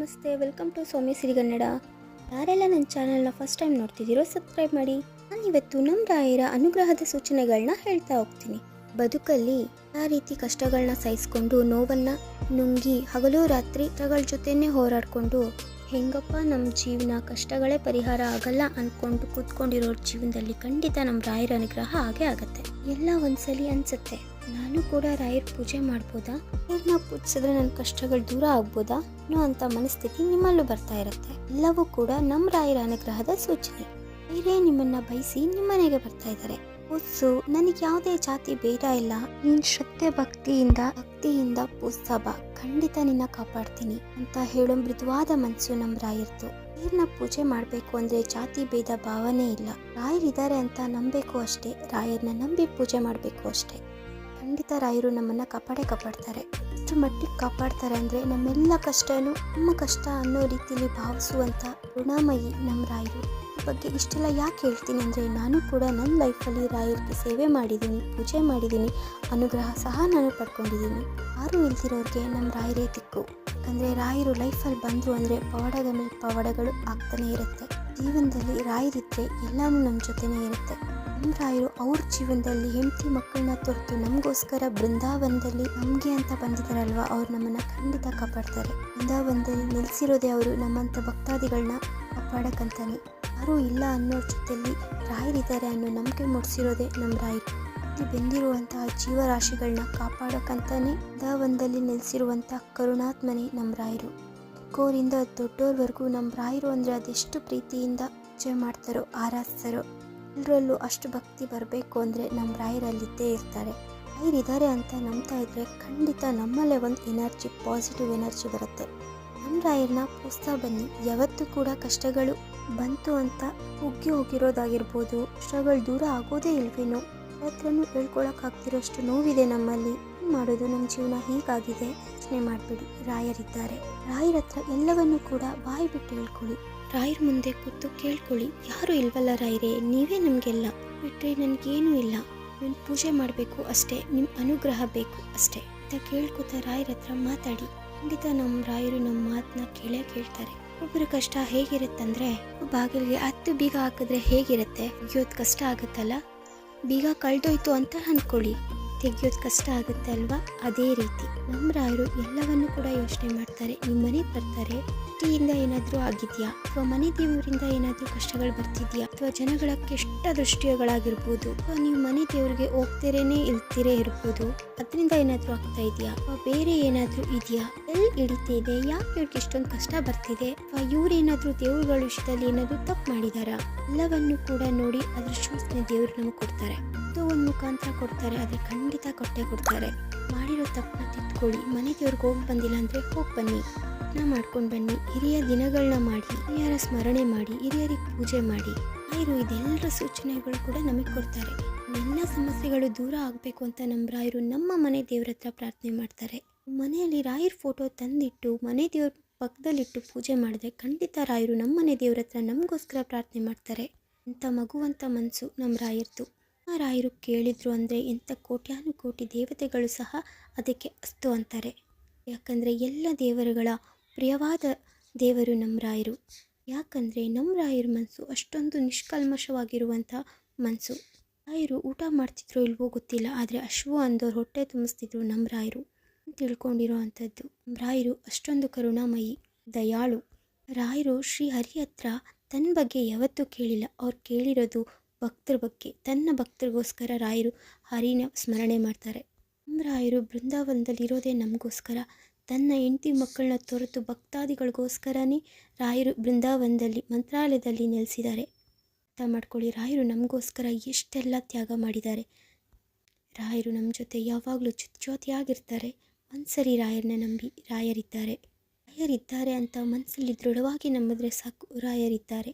ನಮಸ್ತೆ, welcome to ಸೌಮ್ಯ ಸಿರಿಗನ್ನಡ. ಯಾರೆಲ್ಲ ನನ್ನ ಚಾನಲ್ನ ಫಸ್ಟ್ ಟೈಮ್ ನೋಡ್ತಿದ್ದೀರೋ ಸಬ್ಸ್ಕ್ರೈಬ್ ಮಾಡಿ. ನಾನಿವತ್ತು ನಮ್ಮ ರಾಯರ ಅನುಗ್ರಹದ ಸೂಚನೆಗಳನ್ನ ಹೇಳ್ತಾ ಹೋಗ್ತೀನಿ. ಬದುಕಲ್ಲಿ ಆ ರೀತಿ ಕಷ್ಟಗಳನ್ನ ಸಹಿಸ್ಕೊಂಡು ನೋವನ್ನು ನುಂಗಿ ಹಗಲು ರಾತ್ರಿ ಕಷ್ಟಗಳ ಜೊತೆನೇ ಹೋರಾಡಿಕೊಂಡು ಹೆಂಗಪ್ಪ ನಮ್ಮ ಜೀವನ ಕಷ್ಟಗಳೇ ಪರಿಹಾರ ಆಗಲ್ಲ ಅಂದ್ಕೊಂಡು ಕೂತ್ಕೊಂಡಿರೋರ ಜೀವನದಲ್ಲಿ ಖಂಡಿತ ನಮ್ಮ ರಾಯರ ಅನುಗ್ರಹ ಆಗೇ ಆಗುತ್ತೆ. ಎಲ್ಲ ಒಂದ್ಸಲಿ ಅನ್ಸುತ್ತೆ, ನಾನು ಕೂಡ ರಾಯರ ಪೂಜೆ ಮಾಡ್ಬೋದಾ, ರಾಯರನ್ನ ಪೂಜಿಸಿದ್ರೆ ನನ್ನ ಕಷ್ಟಗಳು ದೂರ ಆಗ್ಬೋದಾ ಅನ್ನೋ ಅಂತ ಮನಸ್ಥಿತಿ ನಿಮ್ಮಲ್ಲೂ ಬರ್ತಾ ಇರುತ್ತೆ. ಎಲ್ಲವೂ ಕೂಡ ನಮ್ಮ ರಾಯರ ಅನುಗ್ರಹದ ಸೂಚನೆ. ಬೇರೆ ನಿಮ್ಮನ್ನ ಬಯಸಿ ನಿಮ್ಮನೆಗೆ ಬರ್ತಾ ಇದ್ದಾರೆ. ಪೂಜಿಸು, ನನಗೆ ಯಾವುದೇ ಜಾತಿ ಭೇದ ಇಲ್ಲ, ನೀನ್ ಶ್ರದ್ಧೆ ಭಕ್ತಿಯಿಂದ ಪೂಜಿಸ್ತಾ ಬಾ, ಖಂಡಿತ ನಿನ್ನ ಕಾಪಾಡ್ತೀನಿ ಅಂತ ಹೇಳೋ ಮೃದುವಾದ ಮನಸ್ಸು ನಮ್ಮ ರಾಯರ್ದು. ರಾಯರನ್ನ ಪೂಜೆ ಮಾಡಬೇಕು ಅಂದ್ರೆ ಜಾತಿ ಭೇದ ಭಾವನೆ ಇಲ್ಲ. ರಾಯರಿದ್ದಾರೆ ಅಂತ ನಂಬಬೇಕು ಅಷ್ಟೇ, ರಾಯರನ್ನ ನಂಬಿ ಪೂಜೆ ಮಾಡಬೇಕು ಅಷ್ಟೇ. ಖಂಡಿತ ರಾಯರು ನಮ್ಮನ್ನ ಕಾಪಾಡ್ತಾರೆ. ಎಷ್ಟು ಮಟ್ಟಿಗೆ ಕಾಪಾಡ್ತಾರೆ ಅಂದ್ರೆ ನಮ್ಮೆಲ್ಲ ಕಷ್ಟನೂ ನಮ್ಮ ಕಷ್ಟ ಅನ್ನೋ ರೀತಿಯಲ್ಲಿ ಭಾವಿಸುವಂತ ಋಣಮಯಿ ನಮ್ಮ ರಾಯರು. ಈ ಬಗ್ಗೆ ಇಷ್ಟೆಲ್ಲ ಯಾಕೆ ಹೇಳ್ತೀನಿ ಅಂದರೆ, ನಾನು ಕೂಡ ನನ್ನ ಲೈಫಲ್ಲಿ ರಾಯರಿಗೆ ಸೇವೆ ಮಾಡಿದ್ದೀನಿ, ಪೂಜೆ ಮಾಡಿದ್ದೀನಿ, ಅನುಗ್ರಹ ಸಹ ನಾನು ಪಡ್ಕೊಂಡಿದ್ದೀನಿ. ಯಾರು ಇಲ್ದಿರೋರಿಗೆ ನಮ್ಮ ರಾಯರೇ ದಿಕ್ಕು. ಯಾಕಂದರೆ ರಾಯರು ಲೈಫಲ್ಲಿ ಬಂದರು ಅಂದರೆ ಪವಾಡದ ಮೇಲೆ ಪವಾಡಗಳು ಆಗ್ತಾನೆ ಇರುತ್ತೆ. ಜೀವನದಲ್ಲಿ ರಾಯರಿದ್ದರೆ ಎಲ್ಲನೂ ನಮ್ಮ ಜೊತೆನೇ ಇರುತ್ತೆ. ನಮ್ಮ ರಾಯರು ಅವ್ರ ಜೀವನದಲ್ಲಿ ಹೆಂಡತಿ ಮಕ್ಕಳನ್ನ ತೊರೆದು ನಮಗೋಸ್ಕರ ಬೃಂದಾವನದಲ್ಲಿ ನಮಗೆ ಅಂತ ಬಂದಿದ್ದಾರಲ್ವ, ಅವ್ರು ನಮ್ಮನ್ನು ಖಂಡಿತ ಕಾಪಾಡ್ತಾರೆ. ಬೃಂದಾವನದಲ್ಲಿ ನೆಲೆಸಿರೋದೇ ಅವರು ನಮ್ಮಂಥ ಭಕ್ತಾದಿಗಳನ್ನ ಕಾಪಾಡಕ್ಕಂತಾನೆ. ಯಾರೂ ಇಲ್ಲ ಅನ್ನೋರ ಜೊತೆಯಲ್ಲಿ ರಾಯರಿದ್ದಾರೆ ಅನ್ನೋ ನಂಬಿಕೆ ಮೂಡಿಸಿರೋದೇ ನಮ್ಮ ರಾಯರು. ಬೆಂದಿರುವಂತಹ ಜೀವರಾಶಿಗಳನ್ನ ಕಾಪಾಡಕ್ಕಂತಾನೆ ಬೃಂದಾವನದಲ್ಲಿ ನೆಲೆಸಿರುವಂಥ ಕರುಣಾತ್ಮನೇ ನಮ್ಮ ರಾಯರು. ಚಿಕ್ಕವರಿಂದ ದೊಡ್ಡೋರ್ವರೆಗೂ ನಮ್ಮ ರಾಯರು ಅಂದರೆ ಅದೆಷ್ಟು ಪ್ರೀತಿಯಿಂದ ಪೂಜೆ ಮಾಡ್ತಾರೋ, ಆರಾಧಿಸ್ತಾರೋ. ಎಲ್ಲರಲ್ಲೂ ಅಷ್ಟು ಭಕ್ತಿ ಬರಬೇಕು ಅಂದರೆ ನಮ್ಮ ರಾಯರಲ್ಲಿದ್ದೇ ಇರ್ತಾರೆ. ರಾಯರಿದ್ದಾರೆ ಅಂತ ನಂಬ್ತಾ ಇದ್ರೆ ಖಂಡಿತ ನಮ್ಮಲ್ಲೇ ಒಂದು ಎನರ್ಜಿ, ಪಾಸಿಟಿವ್ ಎನರ್ಜಿ ಬರುತ್ತೆ. ನಮ್ಮ ರಾಯರನ್ನ ಪೂಜಿಸ್ತಾ ಬನ್ನಿ. ಯಾವತ್ತೂ ಕೂಡ ಕಷ್ಟಗಳು ಬಂತು ಅಂತ ಉಗ್ಗಿ ಹೋಗಿರೋದಾಗಿರ್ಬೋದು, ಕಷ್ಟಗಳು ದೂರ ಆಗೋದೇ ಇಲ್ವೇನೋ, ಹತ್ರನೂ ಹೇಳ್ಕೊಳಕ್ಕಾಗ್ತಿರೋಷ್ಟು ನೋವಿದೆ ನಮ್ಮಲ್ಲಿ, ಮಾಡೋದು ನಮ್ಮ ಜೀವನ ಹೀಗಾಗಿದೆ, ಯೋಚನೆ ಮಾಡಬೇಡಿ, ರಾಯರಿದ್ದಾರೆ. ರಾಯರ ಹತ್ರ ಎಲ್ಲವನ್ನೂ ಕೂಡ ಬಾಯಿ ಬಿಟ್ಟು ಹೇಳ್ಕೊಳ್ಳಿ. ರಾಯರ ಮುಂದೆ ಕೂತು ಕೇಳ್ಕೊಳ್ಳಿ, ಯಾರು ಇಲ್ವಲ್ಲ ರಾಯರೇ, ನೀವೇ ನಮಗೆಲ್ಲ, ಬಿಟ್ಟರೆ ನನಗೇನೂ ಇಲ್ಲ, ನೀವು ಪೂಜೆ ಮಾಡಬೇಕು ಅಷ್ಟೇ, ನಿಮ್ಮ ಅನುಗ್ರಹ ಬೇಕು ಅಷ್ಟೇ ಅಂತ ಕೇಳ್ಕೊತ ರಾಯರ ಹತ್ರ ಮಾತಾಡಿ. ಖಂಡಿತ ನಮ್ಮ ರಾಯರು ನಮ್ಮ ಮಾತನ್ನ ಕೇಳ್ತಾರೆ. ಒಬ್ಬರ ಕಷ್ಟ ಹೇಗಿರುತ್ತಂದ್ರೆ, ಬಾಗಿಲಿಗೆ 10 ಬೀಗ ಹಾಕಿದ್ರೆ ಹೇಗಿರುತ್ತೆ, ತೆಗಿಯೋದು ಕಷ್ಟ ಆಗುತ್ತಲ್ಲ, ಬೀಗ ಕಳೆದೋಯ್ತು ಅಂತ ಅಂದ್ಕೊಳ್ಳಿ, ತೆಗಿಯೋದು ಕಷ್ಟ ಆಗುತ್ತೆ ಅಲ್ವಾ, ಅದೇ ರೀತಿ ನಮ್ಮ ರಾಯರು ಎಲ್ಲವನ್ನೂ ಕೂಡ ಯೋಚನೆ ಮಾಡ್ತಾರೆ. ನಿಮ್ಮ ಮನೆಗೆ ಬರ್ತಾರೆ, ದೃಷ್ಟಿಯಿಂದ ಏನಾದರೂ ಆಗಿದೆಯಾ, ಅಥವಾ ಮನೆ ದೇವರಿಂದ ಏನಾದರೂ ಕಷ್ಟಗಳು ಬರ್ತಿದ್ಯಾ, ಅಥವಾ ಜನಗಳ ಕೆಟ್ಟ ದೃಷ್ಟಿಗಳಾಗಿರ್ಬೋದು, ಅಥವಾ ನೀವು ಮನೆ ದೇವರಿಗೆ ಹೋಗ್ತಿರೇನೆ ಇಲ್ತಿರೇ ಇರ್ಬೋದು, ಅದರಿಂದ ಏನಾದರೂ ಆಗ್ತಾ ಇದೆಯಾ, ಅಥವಾ ಬೇರೆ ಏನಾದರೂ ಇದೆಯಾ, ಎಲ್ಲಿ ಹಿಡಿತಾ ಇದೆ, ಯಾಕೆ ಇವ್ರಿಗೆ ಇಷ್ಟೊಂದು ಕಷ್ಟ ಬರ್ತಿದೆ, ಅಥವಾ ಇವ್ರೇನಾದರೂ ದೇವರುಗಳ ವಿಷಯದಲ್ಲಿ ಏನಾದರೂ ತಪ್ಪು ಮಾಡಿದಾರಾ, ಎಲ್ಲವನ್ನು ಕೂಡ ನೋಡಿ ಅದ್ರ ಸೂಚನೆ ದೇವರು ನಮಗೆ ಕೊಡ್ತಾರೆ. ಇದು ಒಂದು ಮುಖಾಂತರ ಕೊಡ್ತಾರೆ, ಆದರೆ ಖಂಡಿತ ಕೊಟ್ಟೇ ಕೊಡ್ತಾರೆ. ಮಾಡಿರೋ ತಪ್ಪನ್ನ ತಿದ್ಕೊಳ್ಳಿ. ಮನೆ ದೇವ್ರಿಗೆ ಹೋಗಿ ಬಂದಿಲ್ಲ ಅಂದರೆ ಹೋಗಿ ಬನ್ನಿ, ಮಾಡ್ಕೊಂಡು ಬನ್ನಿ, ಹಿರಿಯ ದಿನಗಳನ್ನ ಮಾಡಿ, ಹಿರಿಯರ ಸ್ಮರಣೆ ಮಾಡಿ, ಹಿರಿಯರಿಗೆ ಪೂಜೆ ಮಾಡಿ. ರಾಯರು ಇದೆಲ್ಲರ ಸೂಚನೆಗಳು ಕೂಡ ನಮಗೆ ಕೊಡ್ತಾರೆ. ಎಲ್ಲ ಸಮಸ್ಯೆಗಳು ದೂರ ಆಗಬೇಕು ಅಂತ ನಮ್ಮ ರಾಯರು ನಮ್ಮ ಮನೆ ದೇವ್ರ ಹತ್ರ ಪ್ರಾರ್ಥನೆ ಮಾಡ್ತಾರೆ. ಮನೆಯಲ್ಲಿ ರಾಯರ ಫೋಟೋ ತಂದಿಟ್ಟು ಮನೆ ದೇವ್ರ ಪಕ್ಕದಲ್ಲಿಟ್ಟು ಪೂಜೆ ಮಾಡಿದ್ರೆ ಖಂಡಿತ ರಾಯರು ನಮ್ಮ ಮನೆ ದೇವ್ರ ಹತ್ರ ನಮಗೋಸ್ಕರ ಪ್ರಾರ್ಥನೆ ಮಾಡ್ತಾರೆ. ಅಂಥ ಮಗುವಂಥ ಮನಸ್ಸು ನಮ್ಮ ರಾಯರ್ದು. ಆ ರಾಯರು ಕೇಳಿದ್ರು ಅಂದರೆ ಎಂಥ ಕೋಟ್ಯಾನುಕೋಟಿ ದೇವತೆಗಳು ಸಹ ಅದಕ್ಕೆ ಅಸ್ತು ಅಂತಾರೆ. ಯಾಕಂದರೆ ಎಲ್ಲ ದೇವರುಗಳ ಪ್ರಿಯವಾದ ದೇವರು ನಮ್ಮ ರಾಯರು. ಯಾಕಂದರೆ ನಮ್ಮ ರಾಯರ ಮನಸ್ಸು ಅಷ್ಟೊಂದು ನಿಷ್ಕಲ್ಮಶವಾಗಿರುವಂಥ ಮನಸ್ಸು. ರಾಯರು ಊಟ ಮಾಡ್ತಿದ್ರು ಇಲ್ವೋ ಗೊತ್ತಿಲ್ಲ, ಆದರೆ ಅಶ್ವು ಅಂದವ್ರು ಹೊಟ್ಟೆ ತುಂಬಿಸ್ತಿದ್ರು ನಮ್ಮ ರಾಯರು ತಿಳ್ಕೊಂಡಿರೋ ಅಂಥದ್ದು. ನಮ್ಮ ರಾಯರು ಅಷ್ಟೊಂದು ಕರುಣಾಮಯಿ, ದಯಾಳು. ರಾಯರು ಶ್ರೀ ಹರಿ ಹತ್ರ ತನ್ನ ಬಗ್ಗೆ ಯಾವತ್ತೂ ಕೇಳಿಲ್ಲ, ಅವ್ರು ಕೇಳಿರೋದು ಭಕ್ತರ ಬಗ್ಗೆ. ತನ್ನ ಭಕ್ತರಿಗೋಸ್ಕರ ರಾಯರು ಹರಿನ ಸ್ಮರಣೆ ಮಾಡ್ತಾರೆ. ನಮ್ಮ ರಾಯರು ಬೃಂದಾವನದಲ್ಲಿರೋದೇ ನಮಗೋಸ್ಕರ. ತನ್ನ ಹೆಂಡತಿ ಮಕ್ಕಳನ್ನ ತೊರೆದು ಭಕ್ತಾದಿಗಳಿಗೋಸ್ಕರನೇ ರಾಯರು ಬೃಂದಾವನದಲ್ಲಿ ಮಂತ್ರಾಲಯದಲ್ಲಿ ನೆಲೆಸಿದ್ದಾರೆ. ಅರ್ಥ ಮಾಡ್ಕೊಳ್ಳಿ, ರಾಯರು ನಮಗೋಸ್ಕರ ಎಷ್ಟೆಲ್ಲ ತ್ಯಾಗ ಮಾಡಿದ್ದಾರೆ. ರಾಯರು ನಮ್ಮ ಜೊತೆ ಯಾವಾಗಲೂ ಜೊತೆಯಾಗಿರ್ತಾರೆ. ಒಂದ್ಸರಿ ರಾಯರನ್ನ ನಂಬಿ, ರಾಯರಿದ್ದಾರೆ ಅಂತ ಮನಸ್ಸಲ್ಲಿ ದೃಢವಾಗಿ ನಂಬಿದ್ರೆ ಸಾಕು, ರಾಯರಿದ್ದಾರೆ.